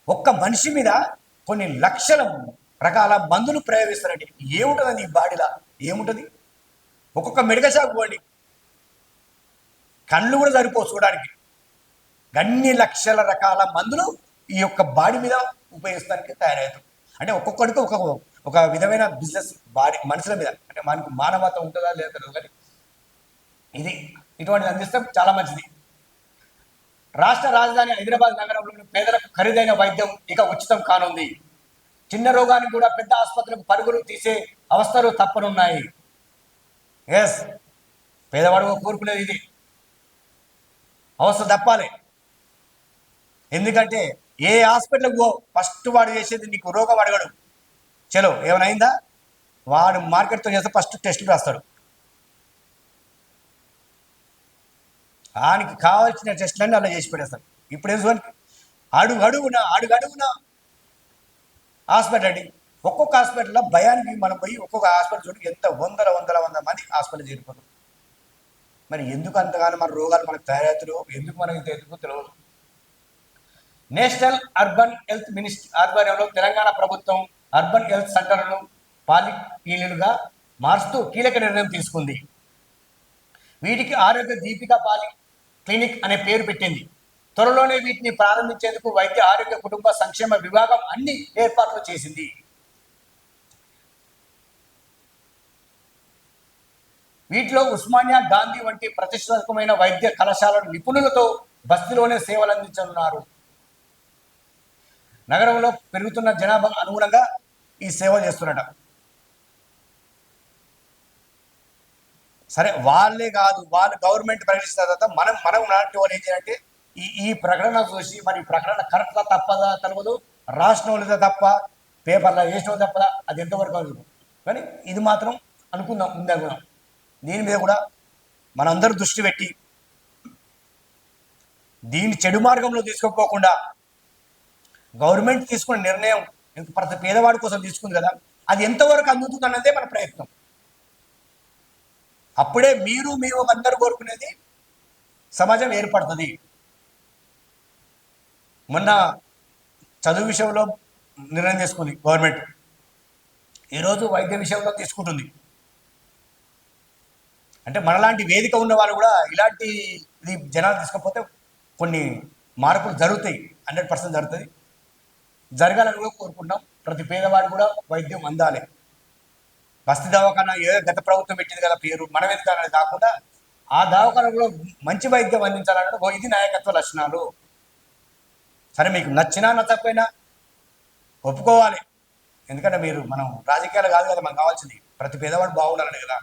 ఒక్క మనిషి మీద కొన్ని లక్షల రకాల మందులు ప్రయోగిస్తారండి. ఏముంటుందండి ఈ బాడీలో? ఏముంటుంది? ఒక్కొక్క మెడికల్ షాప్ పోండి, కళ్ళు కూడా సరిపోవు చూడడానికి. అన్ని లక్షల రకాల మందులు ఈ యొక్క బాడీ మీద ఉపయోగిస్తానికి తయారవుతాం. అంటే ఒక్కొక్కడికి ఒక విధమైన బిజినెస్ బాడీ మనుషుల మీద. అంటే మనకు మానవత ఉంటుందా లేదా తెలియదు, కానీ ఇది ఇటువంటిది అందిస్తే చాలా మంచిది. రాష్ట్ర రాజధాని హైదరాబాద్ నగరంలోని పేదలకు ఖరీదైన వైద్యం ఇక ఉచితం కానుంది. చిన్న రోగానికి కూడా పెద్ద ఆసుపత్రులకు పరుగులు తీసే అవస్థలు తప్పనున్నాయి. ఎస్, పేదవాడు కోరుకునేది ఇది. అవస్థ తప్పాలి. ఎందుకంటే ఏ హాస్పిటల్కి పో, ఫస్ట్ వాడు చేసేది నీకు రోగం అడగడు. చలో ఏమైనా అయిందా, వాడు మార్కెట్తో చేస్తే ఫస్ట్ టెస్టులు రాస్తాడు. ఆయనకి కావాల్సిన టెస్టులన్నీ అలా చేసి పెడేస్తాడు. ఇప్పుడు ఏం చూడండి, అడుగడుగునా హాస్పిటల్ అండి. ఒక్కొక్క హాస్పిటల్లో భయానికి మనం పోయి ఒక్కొక్క హాస్పిటల్ చూడండి ఎంత వందల మంది హాస్పిటల్ చేరిపోతాం. మరి ఎందుకు అంతగానో మన రోగాలు మనకు తయారవుతారో, ఎందుకు మనకి ఎందుకు తెలియదు. నేషనల్ అర్బన్ హెల్త్ మినిస్ట్రీ ఆధ్వర్యంలో తెలంగాణ ప్రభుత్వం అర్బన్ హెల్త్ సెంటర్లను పాలిక్లినిక్లుగా మారుస్తూ కీలక నిర్ణయం తీసుకుంది. వీటికి ఆరోగ్య దీపిక పాలి క్లినిక్ అనే పేరు పెట్టింది. త్వరలోనే వీటిని ప్రారంభించేందుకు వైద్య ఆరోగ్య కుటుంబ సంక్షేమ విభాగం అన్ని ఏర్పాట్లు చేసింది. వీటిలో ఉస్మానియా, గాంధీ వంటి ప్రతిష్టాత్మకమైన వైద్య కళాశాల నిపుణులతో బస్తీలోనే సేవలు అందించనున్నారు. నగరంలో పెరుగుతున్న జనాభా అనుగుణంగా ఈ సేవలు చేస్తున్నట. సరే, వాళ్ళే కాదు, వాళ్ళు గవర్నమెంట్ ప్రకటిస్తున్న తర్వాత మనం నాటి వాళ్ళు ఏం చేయాలంటే ఈ ప్రకటన చూసి, మరి ఈ ప్రకటన కరెక్ట్గా తప్పదా తెలియదు, రాసిన వాళ్ళదా తప్ప, పేపర్లో వేసిన తప్పదా, అది ఎంతవరకు అనుకో. కానీ ఇది మాత్రం అనుకుందాం, ముందనుకుందాం. దీని మీద కూడా మనందరూ దృష్టి పెట్టి దీన్ని చెడు మార్గంలో తీసుకోపోకుండా గవర్నమెంట్ తీసుకున్న నిర్ణయం ప్రతి పేదవాడి కోసం తీసుకుంది కదా, అది ఎంతవరకు అందుతుంది అన్నదే మన ప్రయత్నం. అప్పుడే మీరు అందరూ కోరుకునేది సమాజం ఏర్పడుతుంది. మొన్న చదువు విషయంలో నిర్ణయం తీసుకుంది గవర్నమెంట్, ఈరోజు వైద్య విషయంలో తీసుకుంటుంది. అంటే మనలాంటి వేదిక ఉన్న వాళ్ళు కూడా ఇలాంటి ఇది జనాలు తీసుకపోతే కొన్ని మార్పులు జరుగుతాయి, 100% జరుగుతుంది. జరగాలని కూడా కోరుకుంటాం. ప్రతి పేదవాడు కూడా వైద్యం అందాలి. బస్తీ దవాఖానా ఏదో గత ప్రభుత్వం పెట్టింది కదా పేరు, మనం ఎందుకనేది కాకుండా ఆ దవాఖానలో మంచి వైద్యం అందించాలన్నది ఇది నాయకత్వ లక్షణాలు. సరే, మీకు నచ్చినా నచ్చకపోయినా ఒప్పుకోవాలి. ఎందుకంటే మనం రాజకీయాలు కాదు కదా మనకు కావాల్సింది, ప్రతి పేదవాడు బాగుండాలని కదా.